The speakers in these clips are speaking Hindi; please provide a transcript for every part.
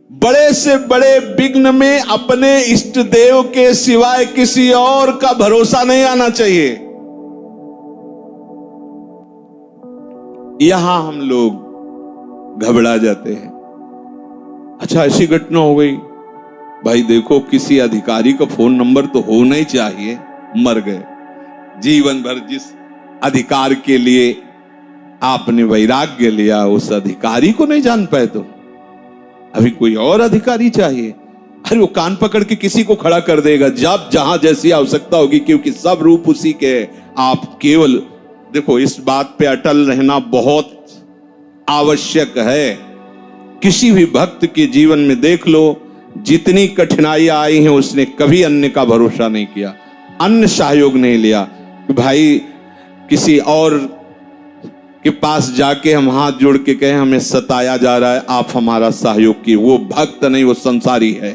बड़े से बड़े विघ्न में अपने इष्ट देव के सिवाय किसी और का भरोसा नहीं आना चाहिए। यहां हम लोग घबरा जाते हैं। अच्छा, ऐसी घटना हो गई, भाई देखो किसी अधिकारी का फोन नंबर तो होना ही चाहिए, मर गए। जीवन भर जिस अधिकार के लिए आपने वैराग्य लिया उस अधिकारी को नहीं जान पाए तो अभी कोई और अधिकारी चाहिए। अरे वो कान पकड़ के किसी को खड़ा कर देगा जब जहां जैसी आवश्यकता होगी, क्योंकि सब रूप उसी के। आप केवल देखो, इस बात पे अटल रहना बहुत आवश्यक है। किसी भी भक्त के जीवन में देख लो, जितनी कठिनाइयां आई हैं उसने कभी अन्य का भरोसा नहीं किया, अन्य सहयोग नहीं लिया। भाई किसी और के पास जाके हम हाथ जोड़ के कहें हमें सताया जा रहा है, आप हमारा सहयोग किए, वो भक्त नहीं, वो संसारी है।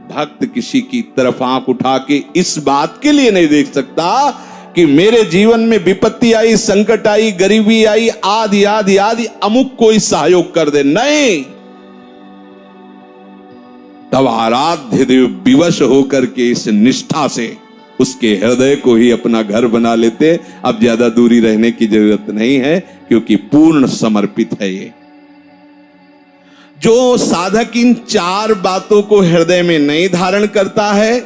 भक्त किसी की तरफ आंख उठा के इस बात के लिए नहीं देख सकता कि मेरे जीवन में विपत्ति आई, संकट आई, गरीबी आई, आदि आदि आदि, अमुक कोई सहयोग कर दे, नहीं। तब आराध्य देव विवश होकर के इस निष्ठा से उसके हृदय को ही अपना घर बना लेते। अब ज्यादा दूरी रहने की जरूरत नहीं है, क्योंकि पूर्ण समर्पित है ये। जो साधक इन चार बातों को हृदय में नहीं धारण करता है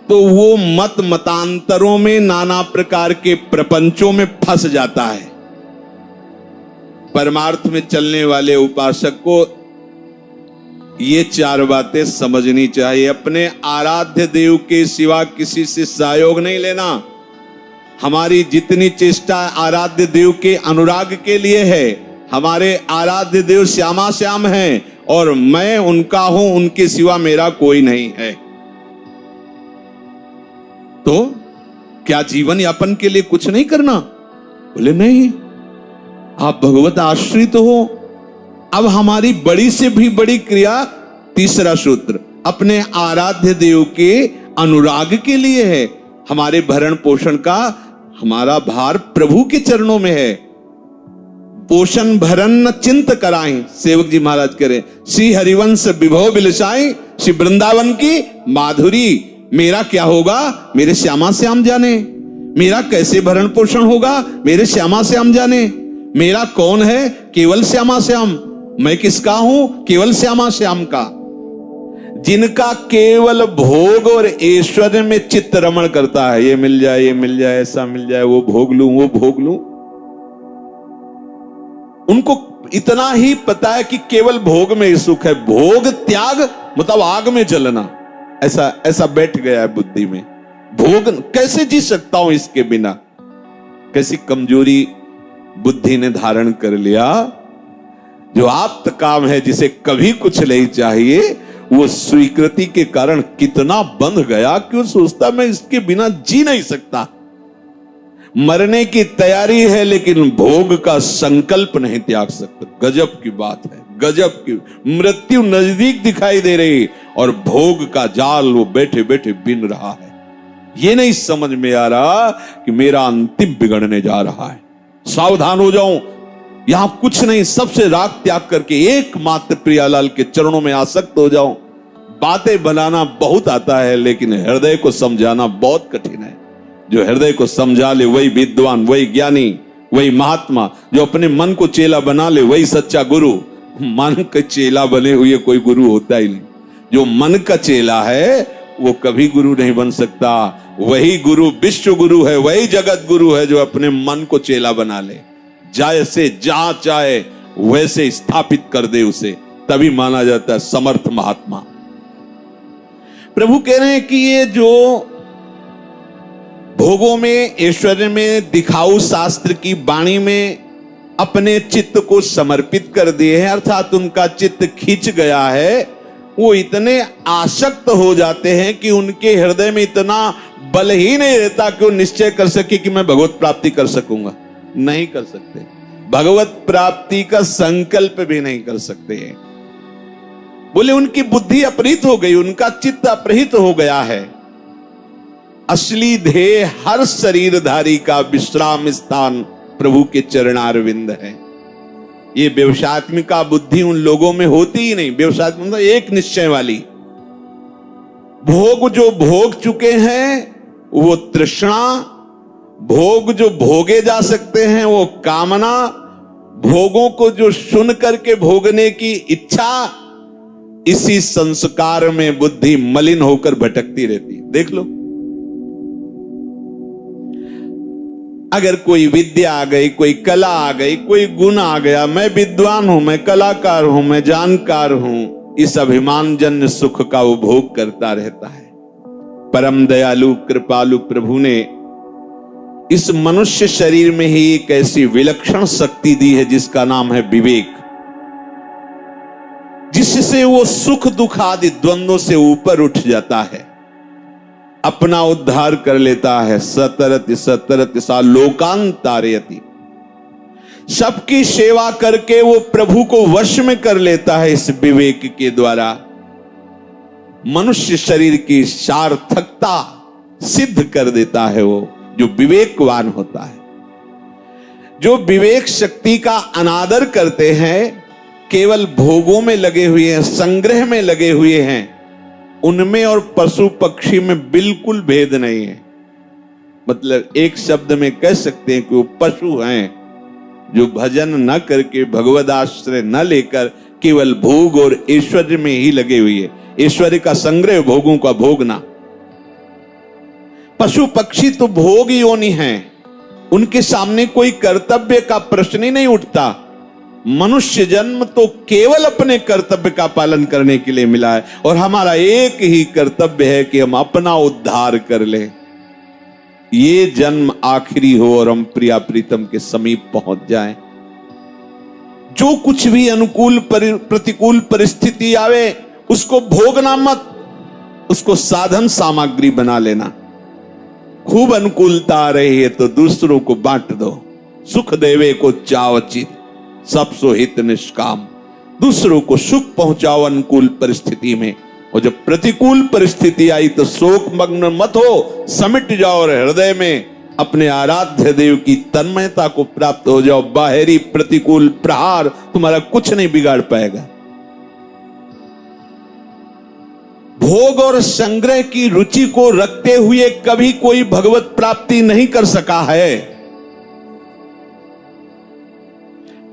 तो वो मत मतांतरों में, नाना प्रकार के प्रपंचों में फंस जाता है। परमार्थ में चलने वाले उपासक को ये चार बातें समझनी चाहिए। अपने आराध्य देव के सिवा किसी से सहयोग नहीं लेना। हमारी जितनी चेष्टा आराध्य देव के अनुराग के लिए है, हमारे आराध्य देव श्यामा श्याम हैं और मैं उनका हूं, उनके सिवा मेरा कोई नहीं है। तो क्या जीवन यापन के लिए कुछ नहीं करना? बोले नहीं, आप भगवत आश्रित हो। अब हमारी बड़ी से भी बड़ी क्रिया, तीसरा सूत्र, अपने आराध्य देव के अनुराग के लिए है। हमारे भरण पोषण का हमारा भार प्रभु के चरणों में है। पोषण भरण न चिंत कराएं, सेवक जी महाराज करें, श्री हरिवंश विभव बिलसाएं, श्री वृंदावन की माधुरी। मेरा क्या होगा मेरे श्यामा श्याम जाने, मेरा कैसे भरण पोषण होगा मेरे श्यामा श्याम जाने। मेरा कौन है? केवल श्यामा श्याम। मैं किसका हूं? केवल श्यामा श्याम का। जिनका केवल भोग और ऐश्वर्य में चित्त रमण करता है, ये मिल जाए, ये मिल जाए, ऐसा मिल जाए, वो भोग लूं, वो भोग लूं। उनको इतना ही पता है कि केवल भोग में ही सुख है। भोग त्याग मतलब आग में जलना, ऐसा बैठ गया है बुद्धि में। भोग कैसे जी सकता हूं इसके बिना? कैसी कमजोरी बुद्धि ने धारण कर लिया। जो आप्त काम है, जिसे कभी कुछ नहीं चाहिए, वो स्वीकृति के कारण कितना बंध गया कि वो सोचता मैं इसके बिना जी नहीं सकता। मरने की तैयारी है लेकिन भोग का संकल्प नहीं त्याग सकता। गजब की बात है, गजब की। मृत्यु नजदीक दिखाई दे रही और भोग का जाल वो बैठे बैठे बिन रहा है। ये नहीं समझ में आ रहा कि मेरा अंतिम बिगड़ने जा रहा है, सावधान हो जाऊं। यहां कुछ नहीं, सबसे राग त्याग करके एकमात्र प्रियालाल के चरणों में आसक्त हो जाऊं। बातें बनाना बहुत आता है लेकिन हृदय को समझाना बहुत कठिन है। जो हृदय को समझा ले वही विद्वान, वही ज्ञानी, वही महात्मा। जो अपने मन को चेला बना ले वही सच्चा गुरु। मन का चेला बने हुए कोई गुरु होता ही नहीं। जो मन का चेला है वो कभी गुरु नहीं बन सकता। वही गुरु विश्व गुरु है, वही जगत गुरु है जो अपने मन को चेला बना ले, जैसे जहां चाहे वैसे स्थापित कर दे उसे, तभी माना जाता है समर्थ महात्मा। प्रभु कह रहे हैं कि ये जो भोगों में, ऐश्वर्य में, दिखाऊ शास्त्र की वाणी में अपने चित्त को समर्पित कर दिए हैं, अर्थात उनका चित्त खींच गया है, वो इतने आसक्त हो जाते हैं कि उनके हृदय में इतना बल ही नहीं रहता कि वो निश्चय कर सके कि मैं भगवत प्राप्ति कर सकूंगा। नहीं कर सकते। भगवत प्राप्ति का संकल्प भी नहीं कर सकते हैं। बोले उनकी बुद्धि अपहृत हो गई, उनका चित्त अपहृत हो गया है। असली ध्येय हर शरीरधारी का विश्राम स्थान प्रभु के चरणारविंद है। ये व्यवसायत्मिका बुद्धि उन लोगों में होती ही नहीं। व्यवसायत्मिका मतलब एक निश्चय वाली। भोग जो भोग चुके हैं वो तृष्णा, भोग जो भोगे जा सकते हैं वो कामना, भोगों को जो सुन करके भोगने की इच्छा, इसी संस्कार में बुद्धि मलिन होकर भटकती रहती। देख लो, अगर कोई विद्या आ गई, कोई कला आ गई, कोई गुण आ गया, मैं विद्वान हूं, मैं कलाकार हूं, मैं जानकार हूं, इस अभिमान जन्य सुख का वो भोग करता रहता है। परम दयालु कृपालु प्रभु ने इस मनुष्य शरीर में ही एक ऐसी विलक्षण शक्ति दी है जिसका नाम है विवेक, जिससे वो सुख दुख आदि द्वंद्वों से ऊपर उठ जाता है, अपना उद्धार कर लेता है। सतरति सतरति सा लोकांतारयति, सबकी सेवा करके वो प्रभु को वश में कर लेता है। इस विवेक के द्वारा मनुष्य शरीर की सार्थकता सिद्ध कर देता है वो जो विवेकवान होता है। जो विवेक शक्ति का अनादर करते हैं, केवल भोगों में लगे हुए हैं, संग्रह में लगे हुए हैं, उनमें और पशु पक्षी में बिल्कुल भेद नहीं है। मतलब एक शब्द में कह सकते हैं कि वो पशु हैं जो भजन न करके, भगवद आश्रय न लेकर केवल भोग और ऐश्वर्य में ही लगे हुए हैं। ऐश्वर्य का संग्रह, भोगों का भोगना। पशु पक्षी तो भोग योनि हैं, उनके सामने कोई कर्तव्य का प्रश्न ही नहीं उठता। मनुष्य जन्म तो केवल अपने कर्तव्य का पालन करने के लिए मिला है, और हमारा एक ही कर्तव्य है कि हम अपना उद्धार कर लें, ये जन्म आखिरी हो और हम प्रिया प्रीतम के समीप पहुंच जाएं। जो कुछ भी अनुकूल प्रतिकूल परिस्थिति आवे उसको भोगना मत, उसको साधन सामग्री बना लेना। खूब अनुकूलता आ रही है तो दूसरों को बांट दो। सुख देवे को चावचित, सब सो हित निष्काम। दूसरों को सुख पहुंचाओ अनुकूल परिस्थिति में, और जब प्रतिकूल परिस्थिति आई तो शोक मग्न मत हो, समिट जाओ और हृदय में अपने आराध्य देव की तन्मयता को प्राप्त हो जाओ। बाहरी प्रतिकूल प्रहार तुम्हारा कुछ नहीं बिगाड़ पाएगा। भोग और संग्रह की रुचि को रखते हुए कभी कोई भगवत प्राप्ति नहीं कर सका है।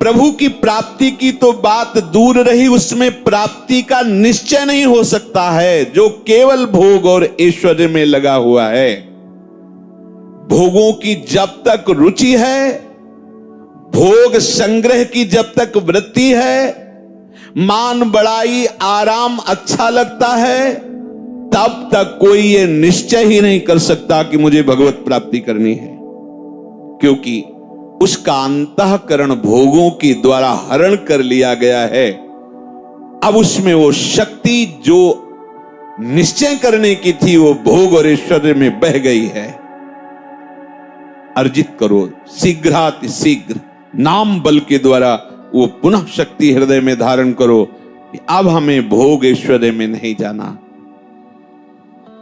प्रभु की प्राप्ति की तो बात दूर रही, उसमें प्राप्ति का निश्चय नहीं हो सकता है जो केवल भोग और ऐश्वर्य में लगा हुआ है। भोगों की जब तक रुचि है, भोग संग्रह की जब तक वृत्ति है, मान बड़ाई आराम अच्छा लगता है, तब तक कोई ये निश्चय ही नहीं कर सकता कि मुझे भगवत प्राप्ति करनी है, क्योंकि उसका अंतःकरण भोगों के द्वारा हरण कर लिया गया है। अब उसमें वो शक्ति जो निश्चय करने की थी वो भोग और ऐश्वर्य में बह गई है। अर्जित करो शीघ्राति शीघ्र, नाम बल के द्वारा वो पुनः शक्ति हृदय में धारण करो कि अब हमें भोग ऐश्वर्य में नहीं जाना।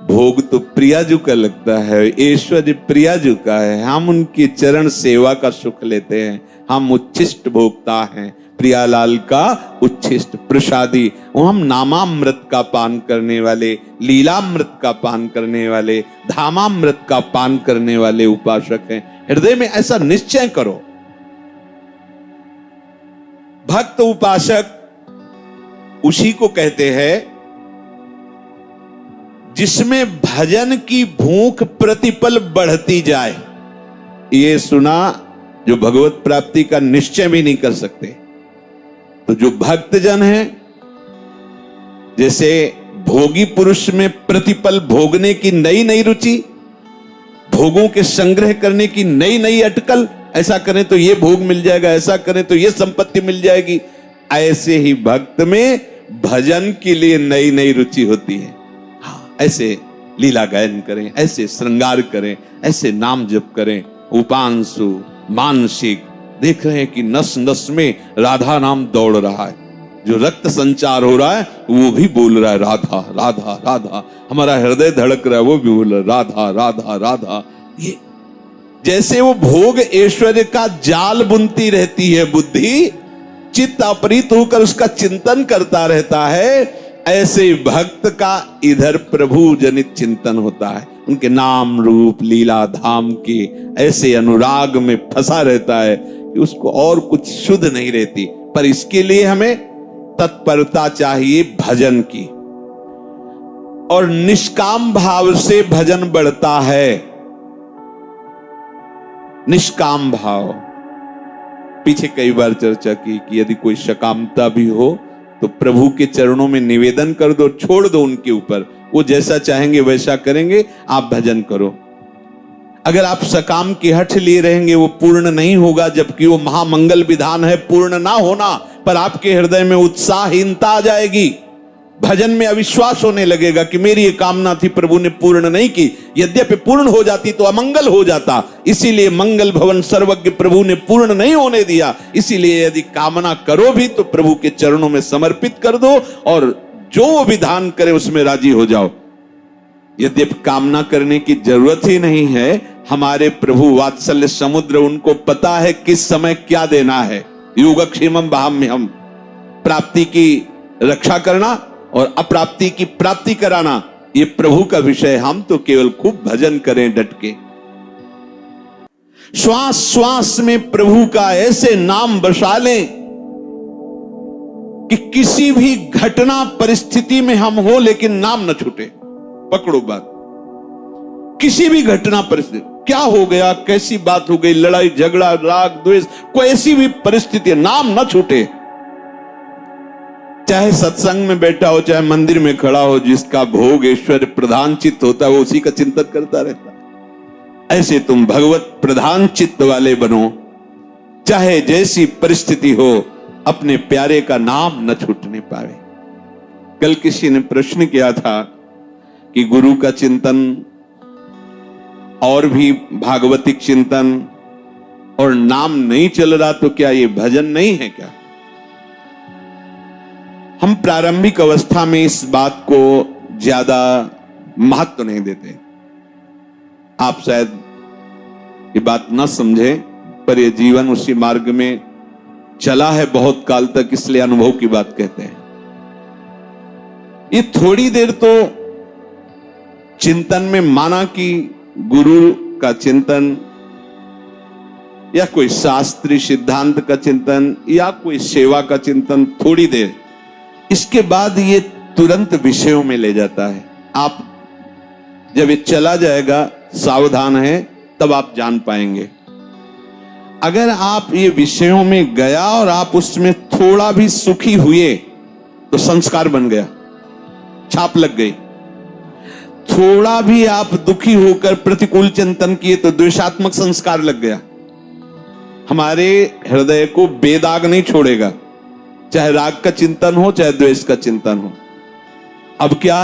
भोग तो प्रियाजू का लगता है, ऐश्वर्य प्रियाजू का है। हम उनके चरण सेवा का सुख लेते हैं, हम उच्छिष्ट भोक्ता हैं, प्रियालाल का उच्छिष्ट प्रसादी। हम नामामृत का पान करने वाले, लीलामृत का पान करने वाले, धामामृत का पान करने वाले उपासक हैं। हृदय में ऐसा निश्चय करो। भक्त उपासक उसी को कहते हैं जिसमें भजन की भूख प्रतिपल बढ़ती जाए। ये सुना जो भगवत प्राप्ति का निश्चय भी नहीं कर सकते। तो जो भक्तजन है, जैसे भोगी पुरुष में प्रतिपल भोगने की नई नई रुचि, भोगों के संग्रह करने की नई नई अटकल, ऐसा करें तो ये भोग मिल जाएगा, ऐसा करें तो ये संपत्ति मिल जाएगी, ऐसे ही भक्त में भजन के लिए नई नई रुचि होती है। हाँ, ऐसे लीला गायन करें, ऐसे श्रृंगार करें, ऐसे नाम जप करें। उपांशु मानसिक देख रहे हैं कि नस नस में राधा नाम दौड़ रहा है, जो रक्त संचार हो रहा है वो भी बोल रहा है राधा राधा राधा। हमारा हृदय धड़क रहा है, वो भी बोल रहा है राधा राधा राधा। ये जैसे वो भोग ऐश्वर्य का जाल बुनती रहती है बुद्धि, चित्त अपरित होकर उसका चिंतन करता रहता है, ऐसे भक्त का इधर प्रभु जनित चिंतन होता है। उनके नाम रूप लीला धाम के ऐसे अनुराग में फंसा रहता है कि उसको और कुछ शुद्ध नहीं रहती। पर इसके लिए हमें तत्परता चाहिए भजन की, और निष्काम भाव से भजन बढ़ता है। निष्काम भाव, पीछे कई बार चर्चा की कि यदि कोई सकामता भी हो तो प्रभु के चरणों में निवेदन कर दो, छोड़ दो उनके ऊपर, वो जैसा चाहेंगे वैसा करेंगे, आप भजन करो। अगर आप सकाम की हठ लिए रहेंगे वो पूर्ण नहीं होगा, जबकि वो महामंगल विधान है पूर्ण ना होना, पर आपके हृदय में उत्साहहीनता आ जाएगी, भजन में अविश्वास होने लगेगा कि मेरी ये कामना थी प्रभु ने पूर्ण नहीं की, यद्यपि पूर्ण हो जाती तो अमंगल हो जाता, इसीलिए मंगल भवन सर्वज्ञ प्रभु ने पूर्ण नहीं होने दिया। इसीलिए यदि कामना करो भी तो प्रभु के चरणों में समर्पित कर दो और जो वो विधान करे उसमें राजी हो जाओ। यद्यपि कामना करने की जरूरत ही नहीं है, हमारे प्रभु वात्सल्य समुद्र, उनको पता है किस समय क्या देना है। योगक्षेमम बाह्म्यहम, प्राप्ति की रक्षा करना और अप्राप्ति की प्राप्ति कराना, ये प्रभु का विषय। हम तो केवल खूब भजन करें डट के, श्वास श्वास में प्रभु का ऐसे नाम बसा लें कि किसी भी घटना परिस्थिति में हम हो लेकिन नाम न छूटे। पकड़ो बात, किसी भी घटना परिस्थिति, क्या हो गया, कैसी बात हो गई, लड़ाई झगड़ा राग द्वेष, कोई ऐसी भी परिस्थिति, नाम न छूटे। चाहे सत्संग में बैठा हो, चाहे मंदिर में खड़ा हो, जिसका भोग ऐश्वर्य प्रधान चित्त होता है वो उसी का चिंतन करता रहता है। ऐसे तुम भगवत प्रधान चित्त वाले बनो, चाहे जैसी परिस्थिति हो, अपने प्यारे का नाम न छूटने पावे। कल किसी ने प्रश्न किया था कि गुरु का चिंतन और भी भागवतिक चिंतन और नाम नहीं चल रहा तो क्या ये भजन नहीं है क्या? हम प्रारंभिक अवस्था में इस बात को ज्यादा महत्व नहीं देते। आप शायद ये बात न समझे, पर ये जीवन उसी मार्ग में चला है बहुत काल तक, इसलिए अनुभव की बात कहते हैं। ये थोड़ी देर तो चिंतन में माना कि गुरु का चिंतन या कोई शास्त्रीय सिद्धांत का चिंतन या कोई सेवा का चिंतन, थोड़ी देर, इसके बाद ये तुरंत विषयों में ले जाता है। आप जब ये चला जाएगा, सावधान है, तब आप जान पाएंगे। अगर आप ये विषयों में गया और आप उसमें थोड़ा भी सुखी हुए तो संस्कार बन गया, छाप लग गई। थोड़ा भी आप दुखी होकर प्रतिकूल चिंतन किए तो द्वेषात्मक संस्कार लग गया। हमारे हृदय को बेदाग नहीं छोड़ेगा, चाहे राग का चिंतन हो चाहे द्वेष का चिंतन हो। अब क्या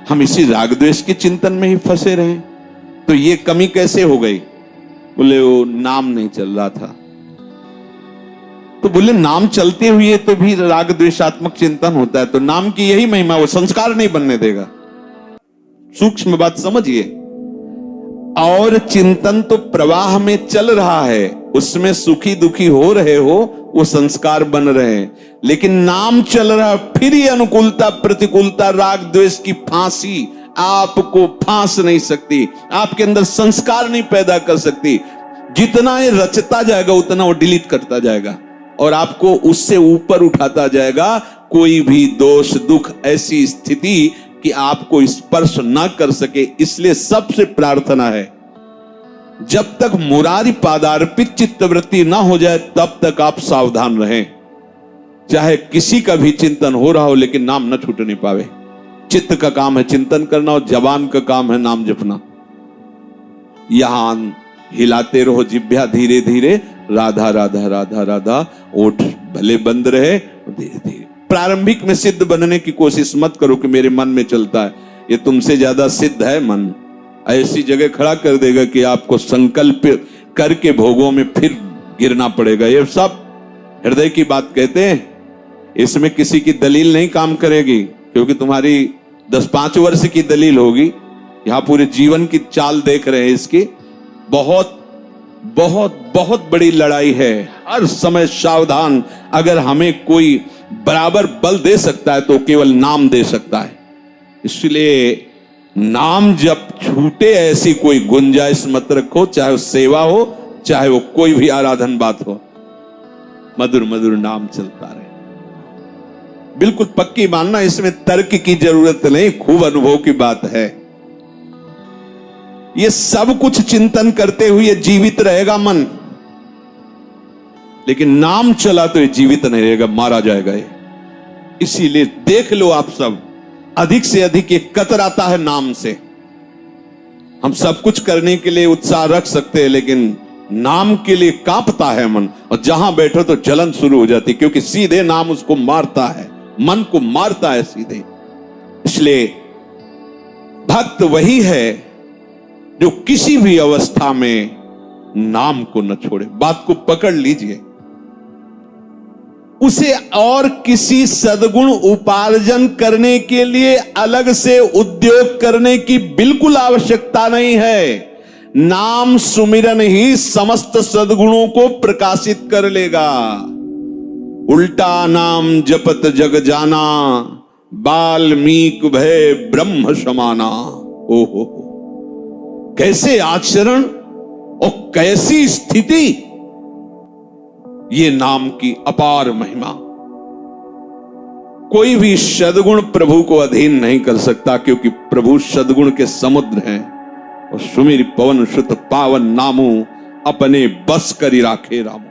हम इसी राग द्वेष के चिंतन में ही फंसे रहे? तो ये कमी कैसे हो गई? बोले वो नाम नहीं चल रहा था। तो बोले नाम चलते हुए तो भी राग द्वेषात्मक चिंतन होता है, तो नाम की यही महिमा, वो संस्कार नहीं बनने देगा। सूक्ष्म बात समझिए। और चिंतन तो प्रवाह में चल रहा है, उसमें सुखी दुखी हो रहे हो, वो संस्कार बन रहे हैं, लेकिन नाम चल रहा, फिर ये अनुकूलता प्रतिकूलता राग द्वेष की फांसी आपको फांस नहीं सकती, आपके अंदर संस्कार नहीं पैदा कर सकती। जितना ये रचता जाएगा उतना वो डिलीट करता जाएगा और आपको उससे ऊपर उठाता जाएगा। कोई भी दोष दुख ऐसी स्थिति कि आपको स्पर्श ना कर सके। इसलिए सबसे प्रार्थना है, जब तक मुरारी पादार्पित चित्तवृत्ति ना हो जाए तब तक आप सावधान रहें। चाहे किसी का भी चिंतन हो रहा हो, लेकिन नाम न छूटने पावे। चित्त का काम है चिंतन करना और जबान का काम है नाम जपना। यहां हिलाते रहो जिभ्या धीरे धीरे, राधा राधा राधा राधा, ओठ भले बंद रहे, धीरे धीरे। प्रारंभिक में सिद्ध बनने की कोशिश मत करो कि मेरे मन में चलता है, ये तुमसे ज्यादा सिद्ध है मन। ऐसी जगह खड़ा कर देगा कि आपको संकल्प करके भोगों में फिर गिरना पड़ेगा। ये सब हृदय की बात कहते हैं, इसमें किसी की दलील नहीं काम करेगी, क्योंकि तुम्हारी 10-5 वर्ष की दलील होगी। यहां पूरे जीवन की चाल देख रहे हैं इसकी। बहुत बहुत बहुत बड़ी लड़ाई है हर समय सावधान। अगर हमें कोई बराबर बल दे सकता है तो केवल नाम दे सकता है। इसलिए नाम जब छूटे ऐसी कोई गुंजाइश मत रखो, चाहे वो सेवा हो चाहे वो कोई भी आराधन बात हो, मधुर मधुर नाम चलता रहे। बिल्कुल पक्की मानना, इसमें तर्क की जरूरत नहीं, खूब अनुभव की बात है। ये सब कुछ चिंतन करते हुए जीवित रहेगा मन, लेकिन नाम चला तो ये जीवित नहीं रहेगा, मारा जाएगा ये। इसीलिए देख लो आप सब, अधिक से अधिक ये कतराता है नाम से। हम सब कुछ करने के लिए उत्साह रख सकते हैं, लेकिन नाम के लिए कांपता है मन, और जहां बैठो तो जलन शुरू हो जाती, क्योंकि सीधे नाम उसको मारता है, मन को मारता है सीधे। इसलिए भक्त वही है जो किसी भी अवस्था में नाम को न छोड़े। बात को पकड़ लीजिए। उसे और किसी सद्गुण उपार्जन करने के लिए अलग से उद्योग करने की बिल्कुल आवश्यकता नहीं है। नाम सुमिरन ही समस्त सद्गुणों को प्रकाशित कर लेगा। उल्टा नाम जपत जग जाना, बाल्मीक भय ब्रह्म समाना। ओहो, कैसे आचरण और कैसी स्थिति, ये नाम की अपार महिमा। कोई भी सद्गुण प्रभु को अधीन नहीं कर सकता, क्योंकि प्रभु सद्गुण के समुद्र हैं। और सुमिर पवन सुत पावन नामो, अपने बस करी राखे रामो।